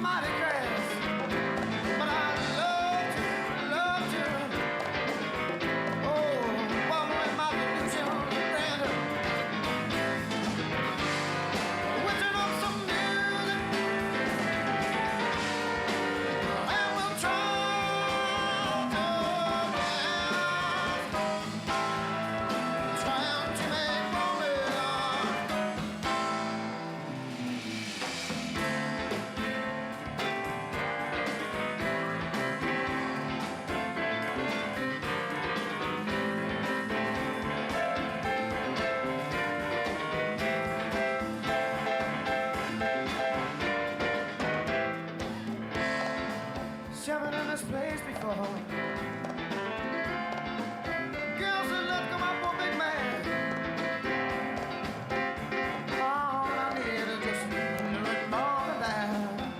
mighty grass. But I love to, oh, walk with my delusions random. Wishing on some music, and we'll try to dance, trying to make shoving in this place before. Girls said, let's come up for big man. All I need is just a little bit more than that.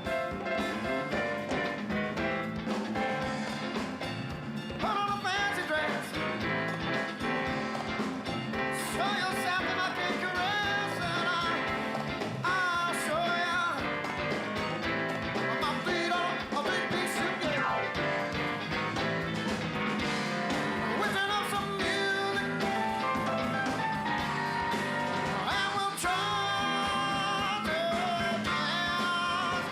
Put on a fancy dress. Show yourself that I can caress, and I'll show ya. My feet on a big piece of cake. Whipping up some music, and we'll try to dance,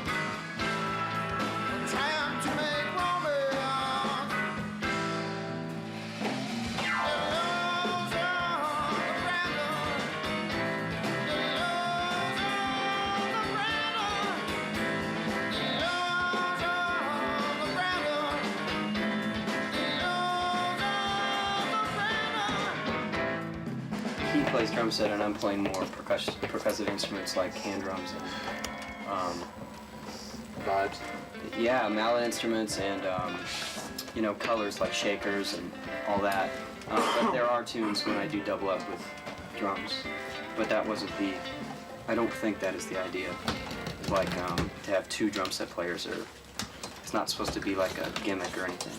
trying to make romance. He plays drum set and I'm playing more percussive instruments like hand drums and Vibes. yeah, mallet instruments and you know, colors like shakers and all that. But there are tunes when I do double up with drums. But that wasn't I don't think that is the idea. Like to have two drum set players, or it's not supposed to be like a gimmick or anything.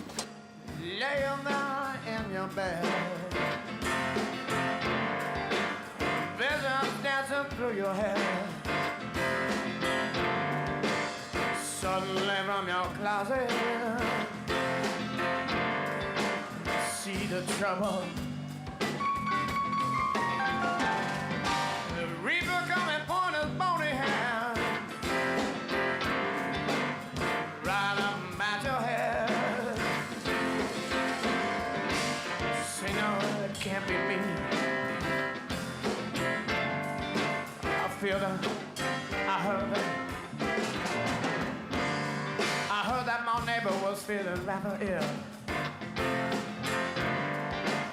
Laying there in your bed, visions dancing through your head. Suddenly from your closet, see the trouble. The reaper coming, point his bony hand right up at your head. Say no, it can't be me. I feel it, I heard it. I heard that my neighbor was feeling rather ill.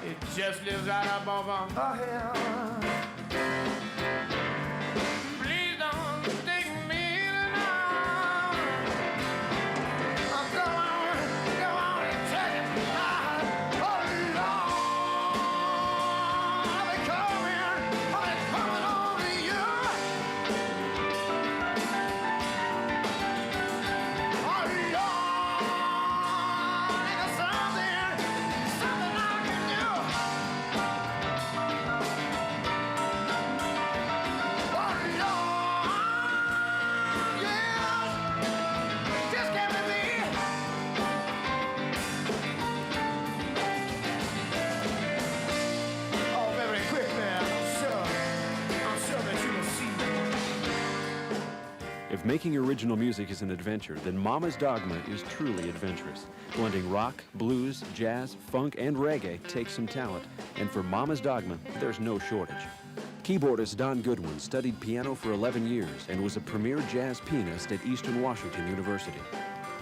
It just lives right up over the hill. Please don't take me now. Go on and take it. Oh Lord, I'll be coming on to you. Oh Lord, there's something I can do. Oh Lord, yeah, just give me me. Oh, very quick there, I'm sure that you will see. If making original music is an adventure, then Mama's Dogma is truly adventurous. Blending rock, blues, jazz, funk, and reggae takes some talent, and for Mama's Dogma, there's no shortage. Keyboardist Don Goodwin studied piano for 11 years and was a premier jazz pianist at Eastern Washington University.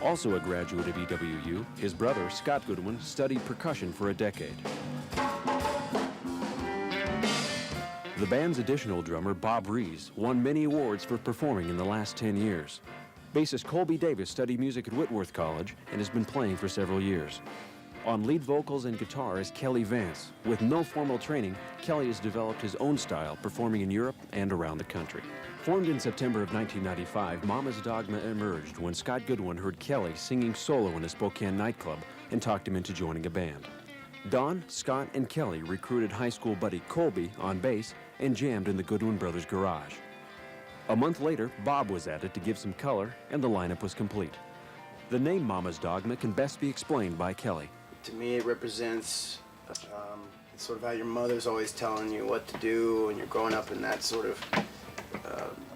Also a graduate of EWU, his brother, Scott Goodwin, studied percussion for a decade. The band's additional drummer, Bob Rees, won many awards for performing in the last 10 years. Bassist Colby Davis studied music at Whitworth College and has been playing for several years. On lead vocals and guitar is Kelly Vance. With no formal training, Kelly has developed his own style, performing in Europe and around the country. Formed in September of 1995, Mama's Dogma emerged when Scott Goodwin heard Kelly singing solo in a Spokane nightclub and talked him into joining a band. Don, Scott, and Kelly recruited high school buddy Colby on bass and jammed in the Goodwin Brothers' garage. A month later, Bob was added to give some color, and the lineup was complete. The name Mama's Dogma can best be explained by Kelly. To me, it represents sort of how your mother's always telling you what to do, and you're growing up in that sort of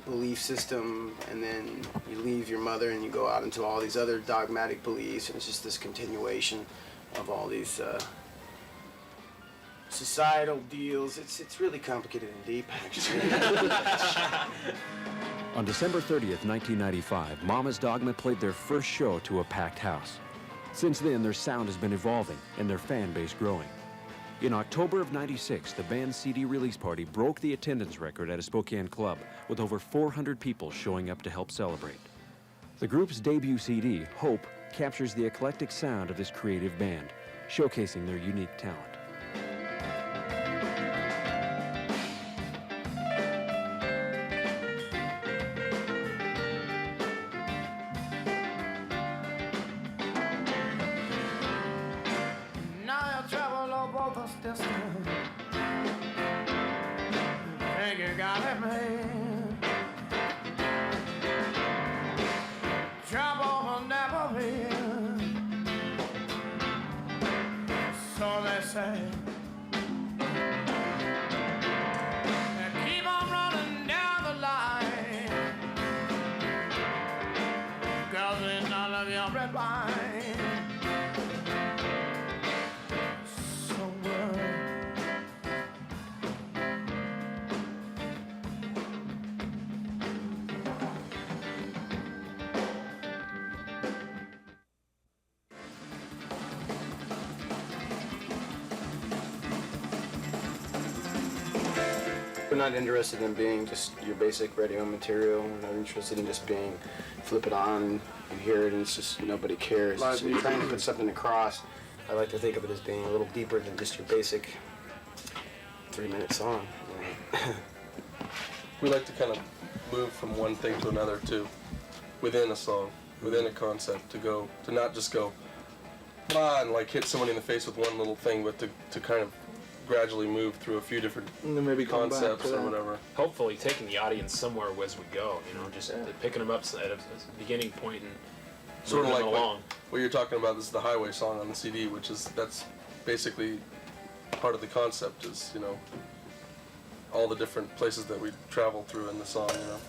belief system, and then you leave your mother and you go out into all these other dogmatic beliefs, and it's just this continuation of all these societal deals. It's really complicated and deep, actually. On December 30th, 1995, Mama's Dogma played their first show to a packed house. Since then, their sound has been evolving and their fan base growing. In October of '96, the band's CD release party broke the attendance record at a Spokane club, with over 400 people showing up to help celebrate. The group's debut CD, Hope, captures the eclectic sound of this creative band, showcasing their unique talent. Now you travel over this distance. Think you got it made. Trouble will never be. So they say. And keep on running down the line. 'Cause it's none of your red wine. We're not interested in being just your basic radio material. We're not interested in just being, flip it on and you hear it and it's just nobody cares. So you're trying to put something across. I like to think of it as being a little deeper than just your basic 3-minute song. We like to kind of move from one thing to another too, within a song, within a concept, to not just go, blah, and like hit somebody in the face with one little thing, but to kind of gradually move through a few different maybe concepts or whatever. Hopefully taking the audience somewhere as we go, you know, just picking them up at a beginning point and Sort of moving like them along. what you're talking about. This is the highway song on the CD, that's basically part of the concept is, you know, all the different places that we travel through in the song, you know.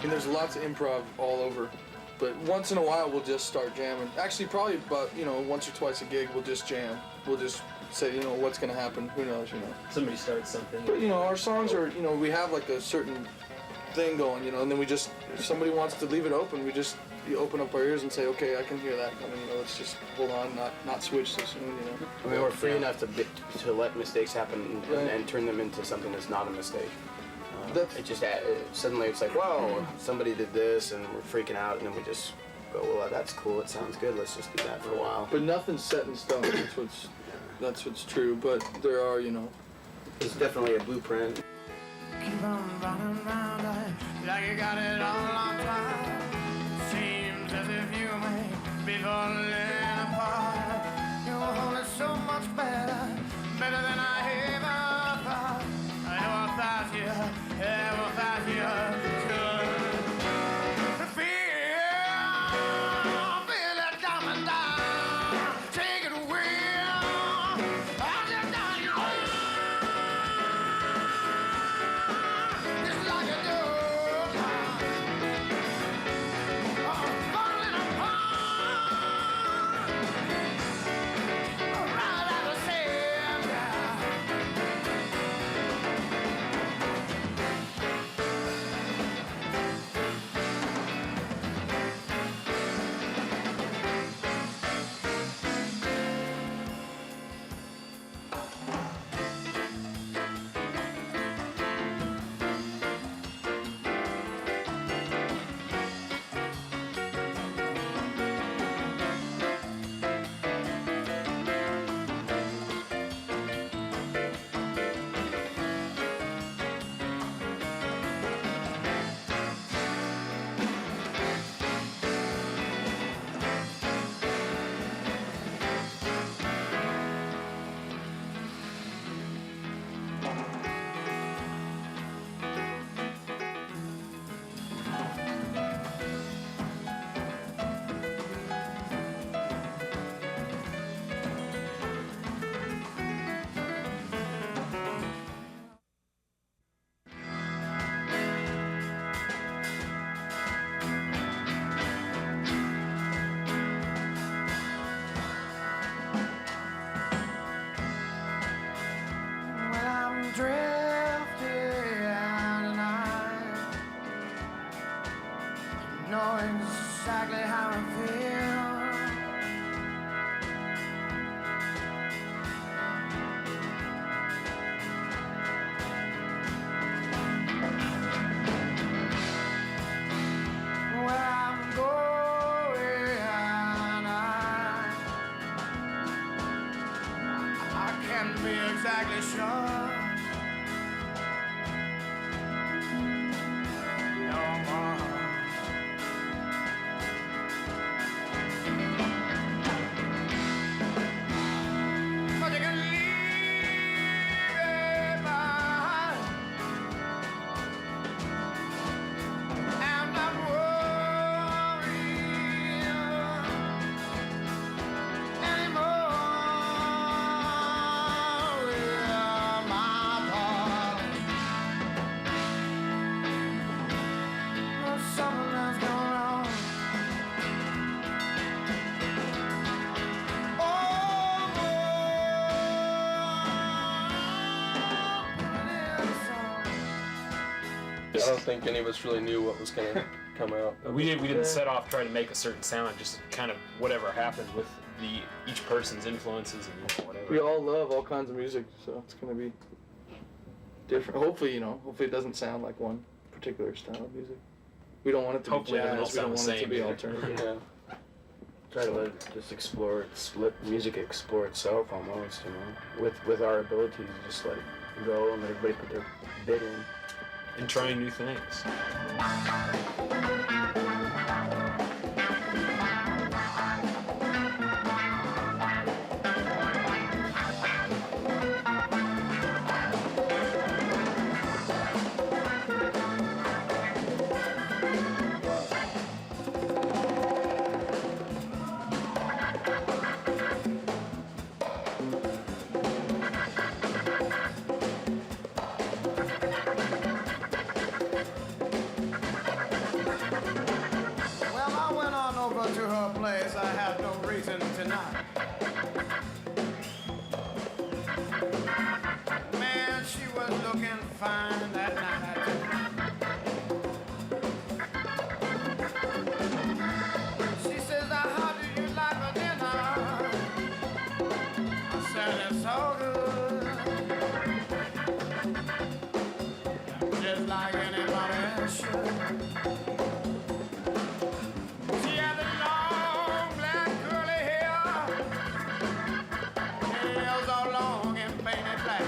And there's lots of improv all over, but once in a while we'll just start jamming. Actually, probably about, you know, once or twice a gig we'll just jam. We'll just say, you know, what's gonna happen, who knows, you know. Somebody starts something. But, you know, our songs are, you know, we have like a certain thing going, you know, and then we just, if somebody wants to leave it open, you open up our ears and say, okay, I can hear that coming, you know, let's just hold on, not switch so soon, you know. I mean, we're free enough to let mistakes happen and turn them into something that's not a mistake. It just suddenly it's like, whoa, somebody did this, and we're freaking out, and then we just go, well, that's cool, it sounds good, let's just do that for a while. But nothing's set in stone, that's what's true, but there are, you know. It's definitely a blueprint. Keep on running round like you got it all on time. Seems as if you may be for better than I ever thought. I never thought you could feel it coming down, take it away. I just done you just like a dog, falling apart, right out of center. Well, I'm drifting tonight, you know exactly how I feel. Where I'm going, I can't be exactly sure. No more. But you can leave it behind. I'm not worried anymore. Well, my part. There's something that's going on. Oh, I don't think any of us really knew what was going to come out. We didn't set off trying to make a certain sound, just kind of whatever happened with each person's influences and whatever. We all love all kinds of music, so it's gonna be different. Hopefully, hopefully it doesn't sound like one particular style of music. We don't want it to Hopefully it be doesn't jazz. We don't sound want it to the be same alternative. Yeah. Try to let it just explore, let music explore itself almost, with our ability to just let it go and let everybody put their bit in. And trying new things. Well, I went on over to her place. I had no reason to knock. Man, she was looking fine that night. She says, how do you like my dinner? I said, it's so good. Just like anybody else should. She had the long black curly hair, nails all long and painted black.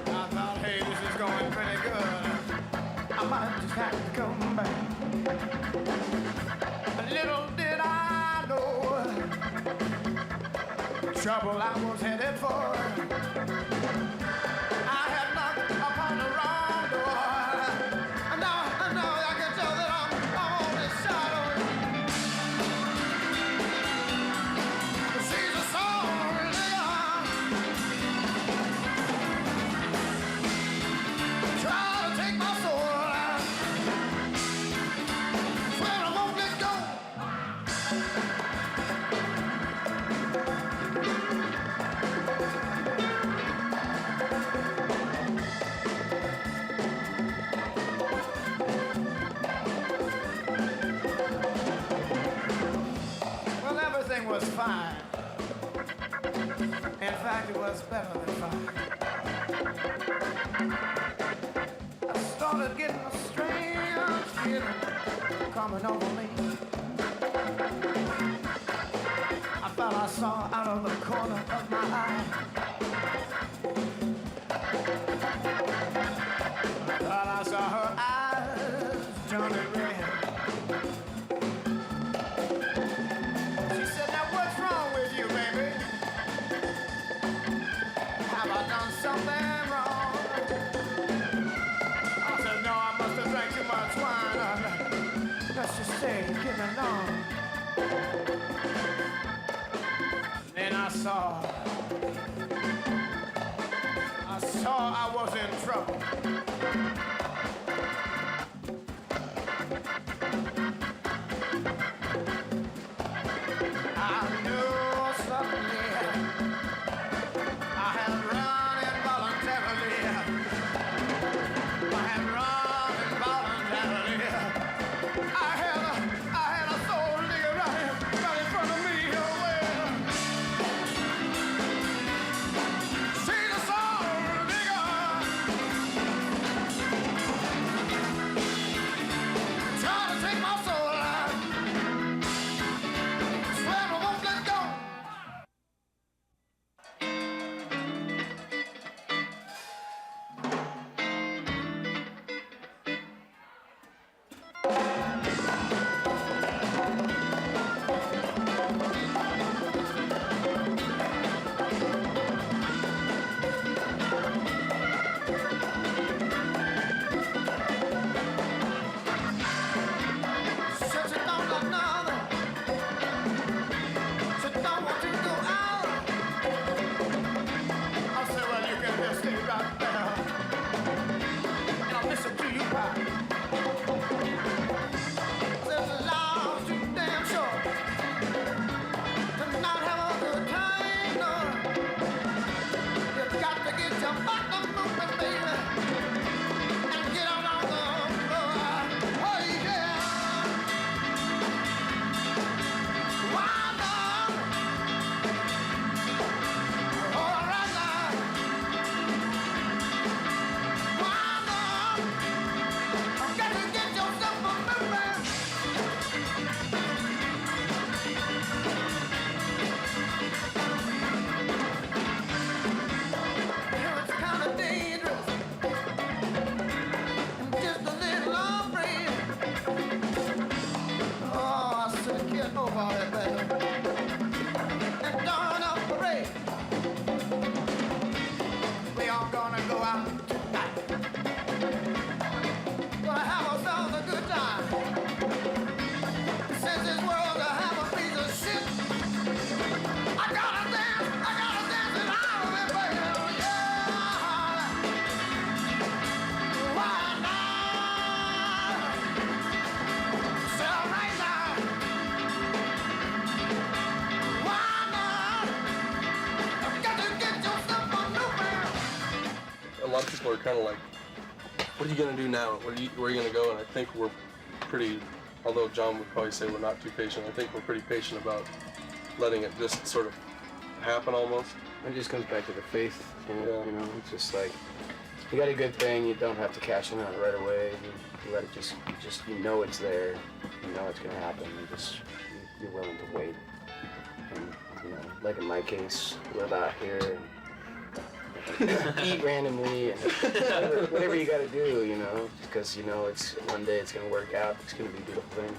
I thought, hey, this is going pretty good. I might just have to come back. Little did I know, trouble I was headed for. I had knocked upon the wrong door. And now I can tell that I'm on this shadow. She's a soul nigga. Try to take my soul. Swear I won't let go. Well, everything was fine. In fact, it was better than fine. I started getting a strange feeling coming over me. I thought I saw out of the corner of my eye. I thought I saw her eyes turning red. She said, now what's wrong with you, baby? Have I done something wrong? I said, no, I must have drank too much wine. Let's just say, get along. Then I saw I was in trouble. I knew suddenly I had run involuntarily. I had run involuntarily. I had a soul nigga right in front of me. Well, see the soul nigga. Trying to take my soul out. Swear I won't let go. Said you don't love nothing. Said don't want to go out. I said, well, you can just stay right there. And I'll listen to you cry. Said life's too damn short to not have a good time. No. You've got to get your bottom moving, baby. And get out on the floor. Oh, yeah. Why not? All right now. Why not? I've got to get yourself a moving. Here it's kind of dangerous. I'm just a little afraid. Oh, I said, get over it, baby. And darn up parade. We all gonna go out tonight. Gonna have ourselves a good time. Since this world to have a piece of shit, I gotta dance it out of it, baby. Yeah. Why not? Say right now. Why not? I've got to get yourself a new man. A lot of people are kind of like, what are you gonna do now? Where are you gonna go? And I think we're pretty, although John would probably say we're not too patient, I think we're pretty patient about letting it just sort of happen almost. It just comes back to the faith, Yeah. you know, it's just like, you got a good thing, you don't have to cash in on it right away, you let it you know it's there, you know it's gonna happen, you're willing to wait. And, you know, like in my case, live out here, and eat randomly, and whatever you gotta do, you know, because you know it's one day it's gonna work out, it's gonna be a beautiful thing.